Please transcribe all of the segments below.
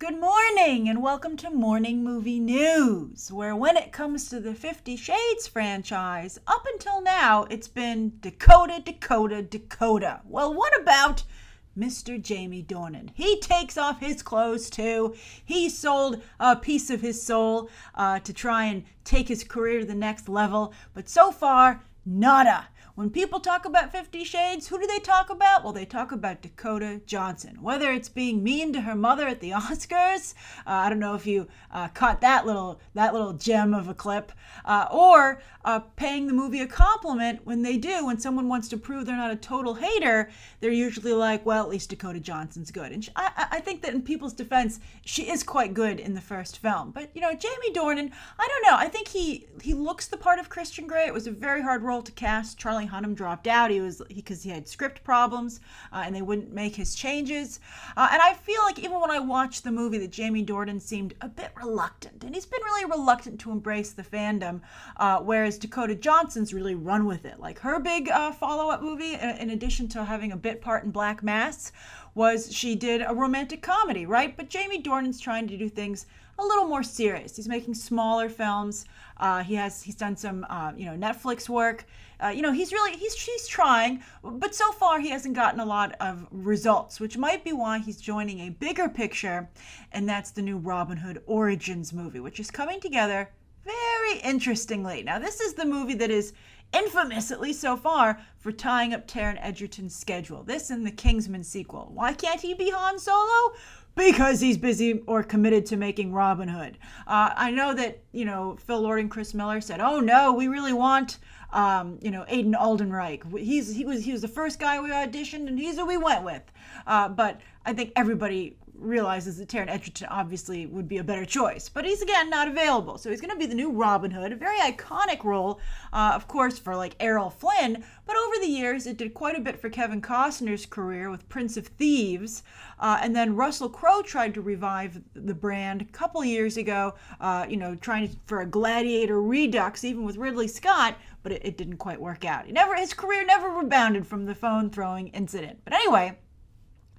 Good morning and welcome to Morning Movie News, where when it comes to the 50 Shades franchise, up until now, it's been Dakota, Dakota, Dakota. Well, what about Mr. Jamie Dornan? He takes off his clothes too. He sold a piece of his soul to try and take his career to the next level, but so far, nada. When people talk about 50 Shades, who do they talk about? Well, they talk about Dakota Johnson. Whether it's being mean to her mother at the Oscars, I don't know if you caught that little gem of a clip, or paying the movie a compliment when they do. When someone wants to prove they're not a total hater, they're usually like, well, at least Dakota Johnson's good. And I think that in people's defense, she is quite good in the first film. But, Jamie Dornan, I don't know. I think he looks the part of Christian Grey. It was a very hard role to cast. Charlie Hunnam dropped out because he had script problems and they wouldn't make his changes. And I feel like even when I watched the movie that Jamie Dornan seemed a bit reluctant. And he's been really reluctant to embrace the fandom, whereas Dakota Johnson's really run with it. Like her big follow-up movie, in addition to having a bit part in Black Mass, was she did a romantic comedy, right? But Jamie Dornan's trying to do things a little more serious. He's making smaller films. He's done some Netflix work. He's trying, but so far he hasn't gotten a lot of results, which might be why he's joining a bigger picture, and that's the new Robin Hood Origins movie, which is coming together very interestingly. Now, this is the movie that is infamous, at least so far, for tying up Taron Egerton's schedule. This and the Kingsman sequel. Why can't he be Han Solo? Because he's busy or committed to making Robin Hood. I know that, Phil Lord and Chris Miller said, oh no, we really want, Aiden Aldenreich. He was the first guy we auditioned and he's who we went with. But I think everybody realizes that Taron Egerton obviously would be a better choice. But he's, again, not available. So he's going to be the new Robin Hood, a very iconic role, of course, for like Errol Flynn. But over the years, it did quite a bit for Kevin Costner's career with Prince of Thieves. And then Russell Crowe tried to revive the brand a couple years ago, for a Gladiator Redux, even with Ridley Scott, but it didn't quite work out. His career never rebounded from the phone throwing incident. But anyway,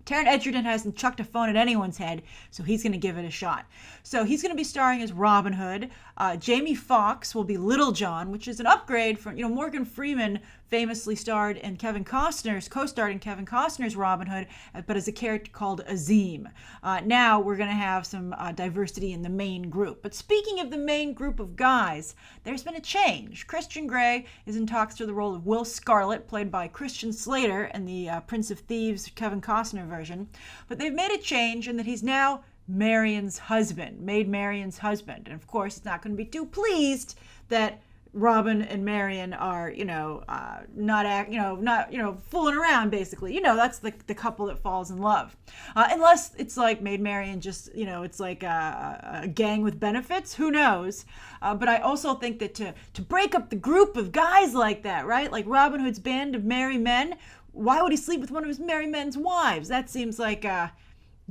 Taron Egerton hasn't chucked a phone at anyone's head, so he's going to give it a shot. So he's going to be starring as Robin Hood. Jamie Foxx will be Little John, which is an upgrade from, Morgan Freeman famously co-starred in Kevin Costner's Robin Hood, but as a character called Azim. Now we're going to have some diversity in the main group. But speaking of the main group of guys, there's been a change. Christian Grey is in talks for the role of Will Scarlet, played by Christian Slater in the Prince of Thieves Kevin Costner version. But they've made a change in that he's now Marion's husband. And of course, it's not going to be too pleased that Robin and Marion are, not fooling around, basically. That's the couple that falls in love. Unless it's like Maid Marian just, it's like a gang with benefits. Who knows? But I also think that to break up the group of guys like that, right? Like Robin Hood's band of merry men, why would he sleep with one of his merry men's wives? That seems like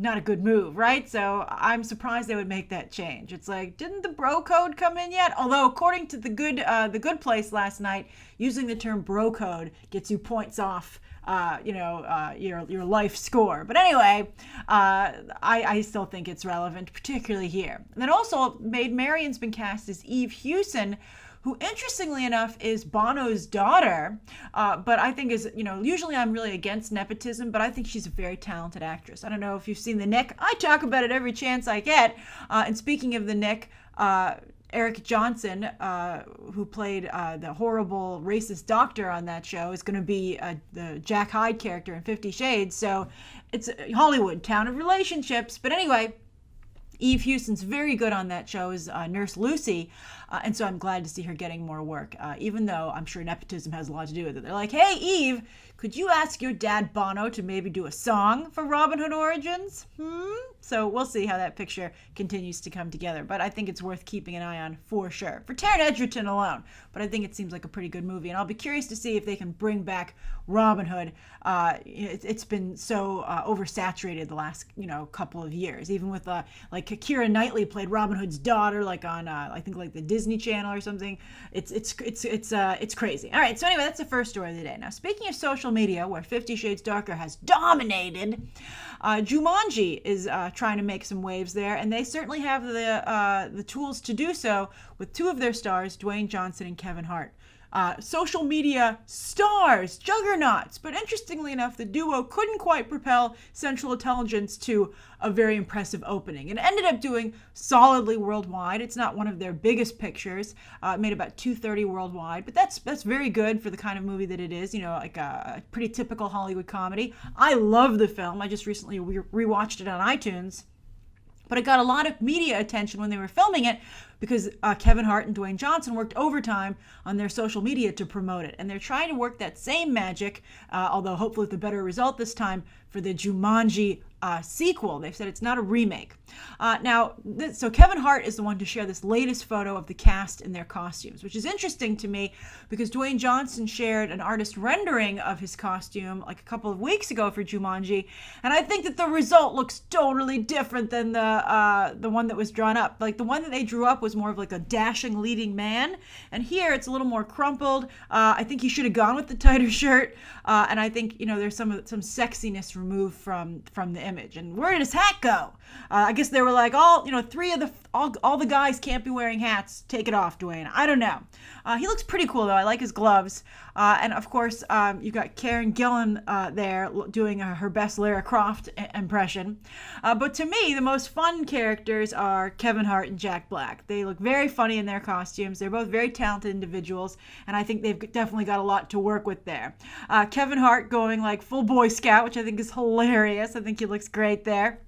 not a good move, right? So I'm surprised they would make that change. It's like, didn't the bro code come in yet? Although according to the Good Place last night, using the term bro code gets you points off, your life score. But anyway, I still think it's relevant, particularly here. And then also, Maid Marian's been cast as Eve Hewson, who interestingly enough is Bono's daughter, but I think is, usually I'm really against nepotism, but I think she's a very talented actress. I don't know if you've seen The Nick. I talk about it every chance I get. And speaking of The Nick, Eric Johnson, who played the horrible racist doctor on that show, is going to be the Jack Hyde character in 50 Shades. So it's Hollywood, town of relationships. But anyway, Eve Hewson's very good on that show as Nurse Lucy, and so I'm glad to see her getting more work, even though I'm sure nepotism has a lot to do with it. They're like, hey, Eve, could you ask your dad Bono to maybe do a song for Robin Hood Origins? So we'll see how that picture continues to come together, but I think it's worth keeping an eye on for sure. For Taron Egerton alone, but I think it seems like a pretty good movie, and I'll be curious to see if they can bring back Robin Hood. It's been so oversaturated the last couple of years, even with Keira Knightley played Robin Hood's daughter, like on I think like the Disney Channel or something. It's crazy. All right, so anyway, that's the first story of the day. Now, speaking of social media, where 50 Shades Darker has dominated, Jumanji is trying to make some waves there, and they certainly have the tools to do so with two of their stars, Dwayne Johnson and Kevin Hart. Social media stars, juggernauts. But interestingly enough, the duo couldn't quite propel Central Intelligence to a very impressive opening. It ended up doing solidly worldwide. It's not one of their biggest pictures. It made about $230 worldwide, but that's very good for the kind of movie that it is. You know, like a pretty typical Hollywood comedy. I love the film. I just recently rewatched it on iTunes. But it got a lot of media attention when they were filming it because Kevin Hart and Dwayne Johnson worked overtime on their social media to promote it. And they're trying to work that same magic, although hopefully with a better result this time, for the Jumanji sequel. They've said it's not a remake. So Kevin Hart is the one to share this latest photo of the cast in their costumes, which is interesting to me because Dwayne Johnson shared an artist rendering of his costume like a couple of weeks ago for Jumanji, and I think that the result looks totally different than the one that was drawn up. Like the one that they drew up was more of like a dashing leading man, and here it's a little more crumpled. I think he should have gone with the tighter shirt, and I think there's some sexiness removed from the image. And where did his hat go? I guess they were like, all the guys can't be wearing hats. Take it off, Dwayne. I don't know. He looks pretty cool though. I like his gloves. And of course, you've got Karen Gillan there doing her best Lara Croft impression. But to me, the most fun characters are Kevin Hart and Jack Black. They look very funny in their costumes. They're both very talented individuals, and I think they've definitely got a lot to work with there. Kevin Hart going like full Boy Scout, which I think is hilarious. I think he looks great there.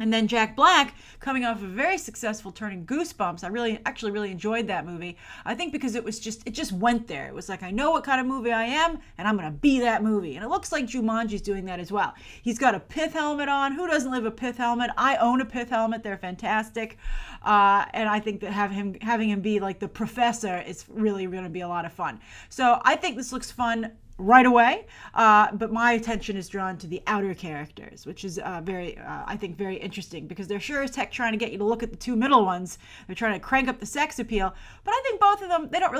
And then Jack Black, coming off a very successful turn in Goosebumps. I actually really enjoyed that movie. I think because it just went there. It was like, I know what kind of movie I am, and I'm going to be that movie. And it looks like Jumanji's doing that as well. He's got a pith helmet on. Who doesn't live a pith helmet? I own a pith helmet. They're fantastic. And I think that having him be like the professor is really going to be a lot of fun. So I think this looks fun right away, but my attention is drawn to the outer characters, which is I think very interesting because they're sure as heck trying to get you to look at the two middle ones. They're trying to crank up the sex appeal, but I think both of them they don't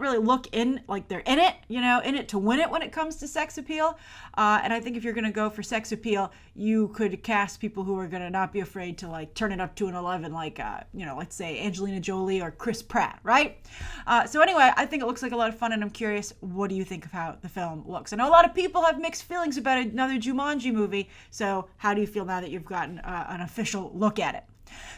really look in like they're in it, in it to win it when it comes to sex appeal. And I think if you're going to go for sex appeal, you could cast people who are going to not be afraid to like turn it up to an 11, like let's say Angelina Jolie or Chris Pratt, right? So anyway, I think it looks like a lot of fun, and I'm curious, what do you think of how the film looks? I know a lot of people have mixed feelings about another Jumanji movie, so how do you feel now that you've gotten an official look at it?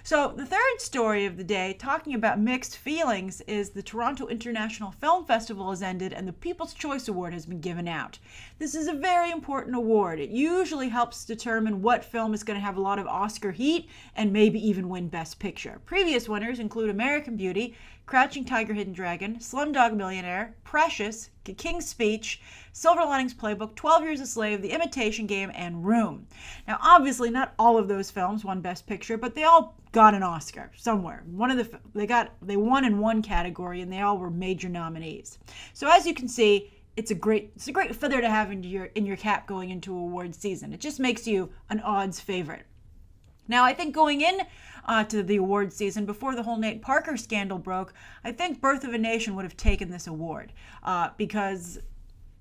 So the third story of the day, talking about mixed feelings, is the Toronto International Film Festival has ended and the People's Choice Award has been given out. This is a very important award. It usually helps determine what film is going to have a lot of Oscar heat and maybe even win Best Picture. Previous winners include American Beauty, Crouching Tiger, Hidden Dragon, Slumdog Millionaire, Precious, King's Speech, Silver Linings Playbook, 12 Years a Slave, The Imitation Game, and Room. Now, obviously, not all of those films won Best Picture, but they all got an Oscar somewhere. They won in one category, and they all were major nominees. So as you can see, it's a great feather to have in your cap going into award season. It just makes you an odds favorite. Now, I think going in to the award season, before the whole Nate Parker scandal broke, I think Birth of a Nation would have taken this award because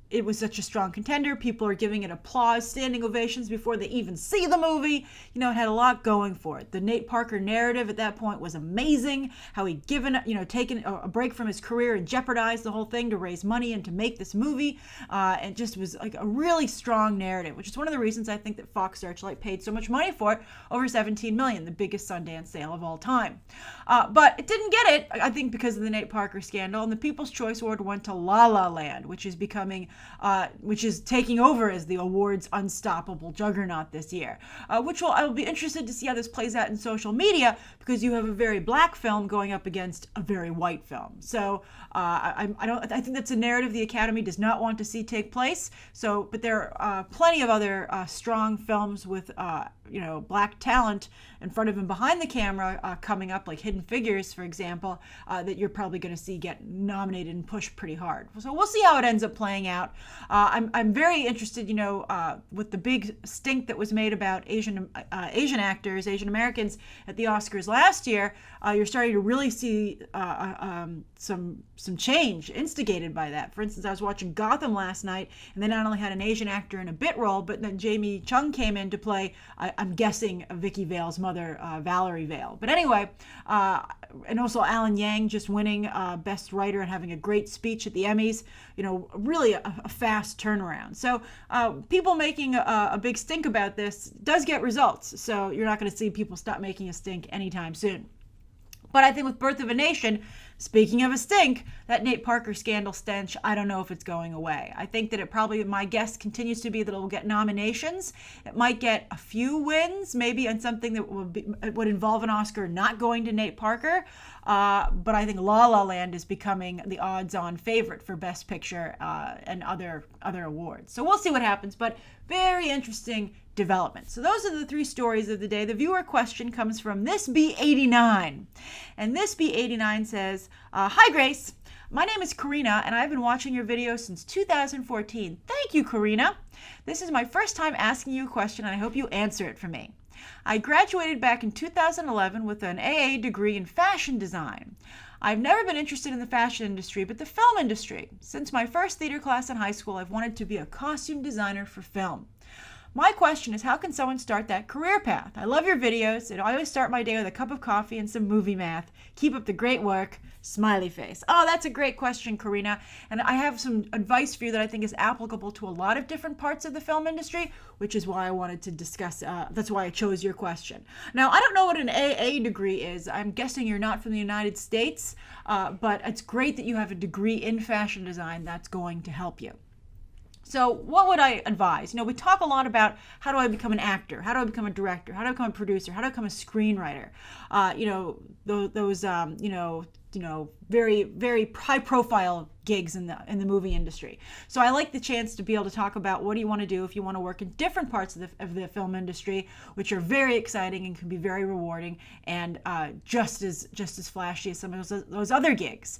it was such a strong contender. People are giving it applause, standing ovations before they even see the movie. It had a lot going for it. The Nate Parker narrative at that point was amazing. How he'd taken a break from his career and jeopardized the whole thing to raise money and to make this movie. It just was like a really strong narrative, which is one of the reasons I think that Fox Searchlight paid so much money for it, over $17 million, the biggest Sundance sale of all time. But it didn't get it, I think, because of the Nate Parker scandal. And the People's Choice Award went to La La Land, which is taking over as the award's unstoppable juggernaut this year. I will be interested to see how this plays out in social media because you have a very black film going up against a very white film. So I think that's a narrative the Academy does not want to see take place. But there are plenty of other strong films with black talent in front of him behind the camera coming up, like Hidden Figures, for example, that you're probably going to see get nominated and pushed pretty hard. So we'll see how it ends up playing out. I'm very interested, with the big stink that was made about Asian actors, Asian Americans at the Oscars last year. You're starting to really see some change instigated by that. For instance, I was watching Gotham last night, and they not only had an Asian actor in a bit role, but then Jamie Chung came in to play, I'm guessing, Vicky Vale's mother, Valerie Vale. But anyway, and also Alan Yang just winning Best Writer and having a great speech at the Emmys. Really a fast turnaround. So people making a big stink about this does get results. So you're not going to see people stop making a stink anytime soon. But I think with Birth of a Nation, speaking of a stink, that Nate Parker scandal stench, I don't know if it's going away. I think that my guess continues to be that it will get nominations. It might get a few wins, maybe on something that would involve an Oscar not going to Nate Parker. But I think La La Land is becoming the odds-on favorite for Best Picture and other awards. So we'll see what happens, but very interesting development. So those are the three stories of the day. The viewer question comes from This B89. And This B89 says, Hi Grace, my name is Karina and I've been watching your videos since 2014. Thank you, Karina. This is my first time asking you a question and I hope you answer it for me. I graduated back in 2011 with an AA degree in fashion design. I've never been interested in the fashion industry, but the film industry. Since my first theater class in high school, I've wanted to be a costume designer for film. My question is, how can someone start that career path? I love your videos. I always start my day with a cup of coffee and some movie math. Keep up the great work. Smiley face. Oh, that's a great question, Karina. And I have some advice for you that I think is applicable to a lot of different parts of the film industry, which is why I wanted to discuss, that's why I chose your question. Now, I don't know what an AA degree is. I'm guessing you're not from the United States, but it's great that you have a degree in fashion design. That's going to help you. So what would I advise? We talk a lot about how do I become an actor? How do I become a director? How do I become a producer? How do I become a screenwriter? Those very, very high profile gigs in the movie industry. So I like the chance to be able to talk about what do you want to do if you want to work in different parts of the film industry, which are very exciting and can be very rewarding and just as flashy as some of those other gigs.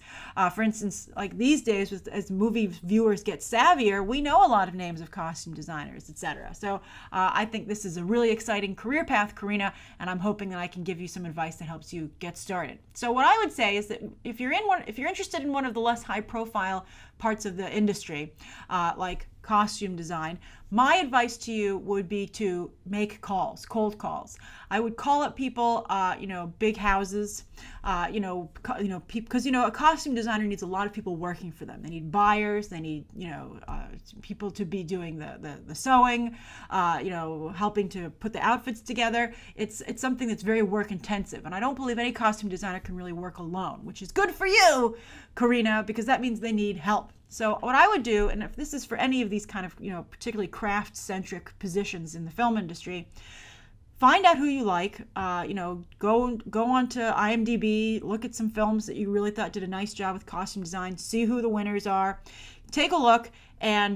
For instance, like these days, as movie viewers get savvier, we know a lot of names of costume designers, etc. So I think this is a really exciting career path, Karina, and I'm hoping that I can give you some advice that helps you get started. So what I would say is that if you're interested in one of the less high profile parts of the industry, like costume design, my advice to you would be to make cold calls. I would call up people, big houses, because a costume designer needs a lot of people working for them. They need buyers, they need, people to be doing the sewing, helping to put the outfits together. It's something that's very work intensive, and I don't believe any costume designer can really work alone, which is good for you, Karina, because that means they need help. So what I would do, and if this is for any of these kind of, particularly craft-centric positions in the film industry, find out who you like, go on to IMDb, look at some films that you really thought did a nice job with costume design, see who the winners are, take a look and,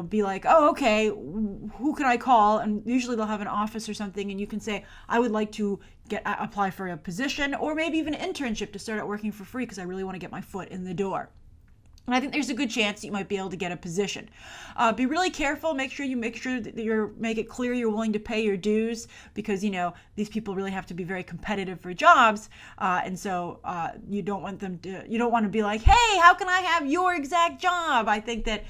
be like, oh, okay, who can I call? And usually they'll have an office or something and you can say, I would like to apply for a position or maybe even an internship to start out working for free because I really want to get my foot in the door. And I think there's a good chance that you might be able to get a position. Be really careful. Make sure that make it clear you're willing to pay your dues because, these people really have to be very competitive for jobs. And so you don't want to be like, hey, how can I have your exact job? I think that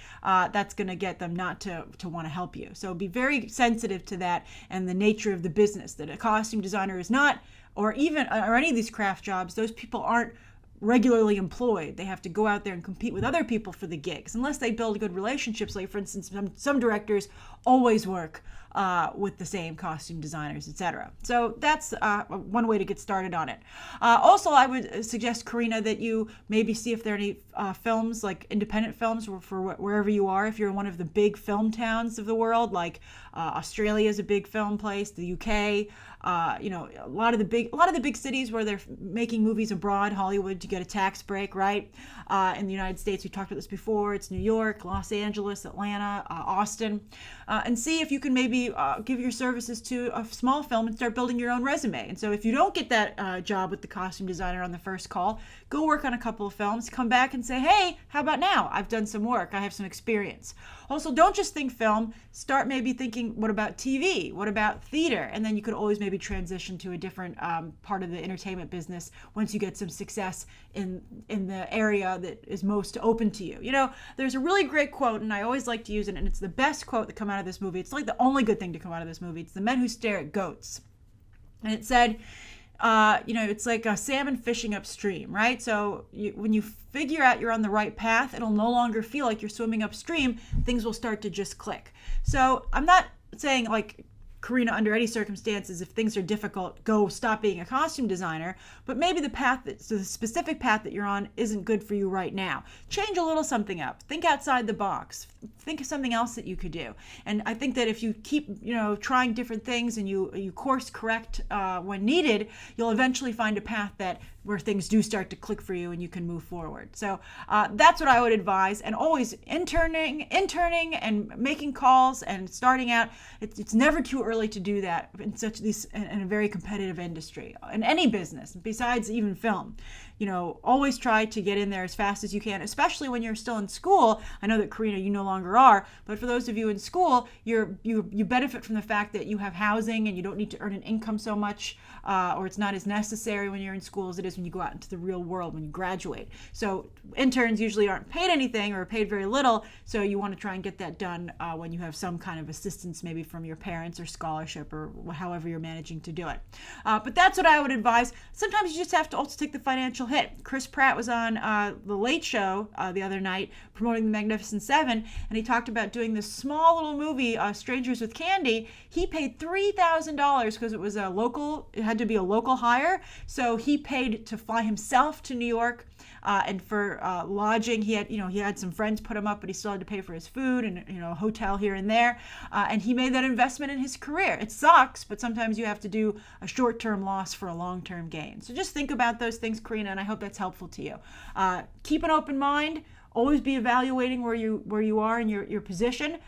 that's going to get them not to want to help you. So be very sensitive to that and the nature of the business, that a costume designer is not, or any of these craft jobs, those people aren't regularly employed. They have to go out there and compete with other people for the gigs unless they build good relationships. Like, for instance, some directors always work with the same costume designers, etc. So that's one way to get started on it. Also, I would suggest, Karina, that you maybe see if there are any films, like independent films for wherever you are. If you're in one of the big film towns of the world, like Australia is a big film place, the UK, a lot of the big cities where they're making movies abroad, Hollywood, to get a tax break, right? In the United States, we talked about this before. It's New York, Los Angeles, Atlanta, Austin, and see if you can maybe maybe give your services to a small film and start building your own resume. And so if you don't get that job with the costume designer on the first call, go work on a couple of films, come back and say, hey, how about now? I've done some work. I have some experience. Also, don't just think film. Start maybe thinking, what about TV? What about theater? And then you could always maybe transition to a different part of the entertainment business once you get some success in the area that is most open to you. You know, there's a really great quote, and I always like to use it, and it's the best quote that come out of this movie. It's like the only good thing to come out of this movie. It's The Men Who Stare at Goats. And it said, it's like a salmon fishing upstream, right? So when you figure out you're on the right path, it'll no longer feel like you're swimming upstream. Things will start to just click. So I'm not saying like, Karina, under any circumstances, if things are difficult, go stop being a costume designer. But maybe the specific path that you're on isn't good for you right now. Change a little something up. Think outside the box. Think of something else that you could do. And I think that if you keep, trying different things and you course correct when needed, you'll eventually find a path where things do start to click for you and you can move forward. So that's what I would advise. And always interning and making calls and starting out. It's never too early to do that in a very competitive industry, in any business, besides even film. Always try to get in there as fast as you can, especially when you're still in school. I know that, Karina, you no longer are, but for those of you in school, you benefit from the fact that you have housing and you don't need to earn an income so much, or it's not as necessary when you're in school as it is when you go out into the real world when you graduate. So interns usually aren't paid anything or paid very little, so you want to try and get that done when you have some kind of assistance, maybe from your parents or scholarship or however you're managing to do it. But that's what I would advise. Sometimes you just have to also take the financial hit. Chris Pratt was on The Late Show the other night promoting The Magnificent Seven, and he talked about doing this small little movie, Strangers with Candy. He paid $3,000 because it had to be a local hire, so he paid to fly himself to New York, and for lodging, he had some friends put him up, but he still had to pay for his food and a hotel here and there, and he made that investment in his career. It sucks, but sometimes you have to do a short-term loss for a long-term gain. So just think about those things, Karina, and I hope that's helpful to you. Keep an open mind. Always be evaluating where you are in your position.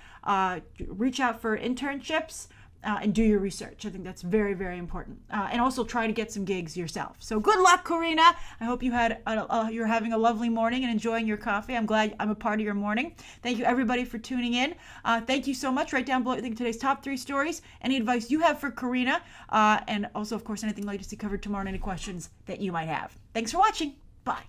Reach out for internships. And do your research. I think that's very, very important. And also try to get some gigs yourself. So good luck, Karina. I hope you're having a lovely morning and enjoying your coffee. I'm glad I'm a part of your morning. Thank you, everybody, for tuning in. Thank you so much. Write down below, I think, today's top 3 stories, any advice you have for Karina, and also, of course, anything you'd like to see covered tomorrow and any questions that you might have. Thanks for watching. Bye.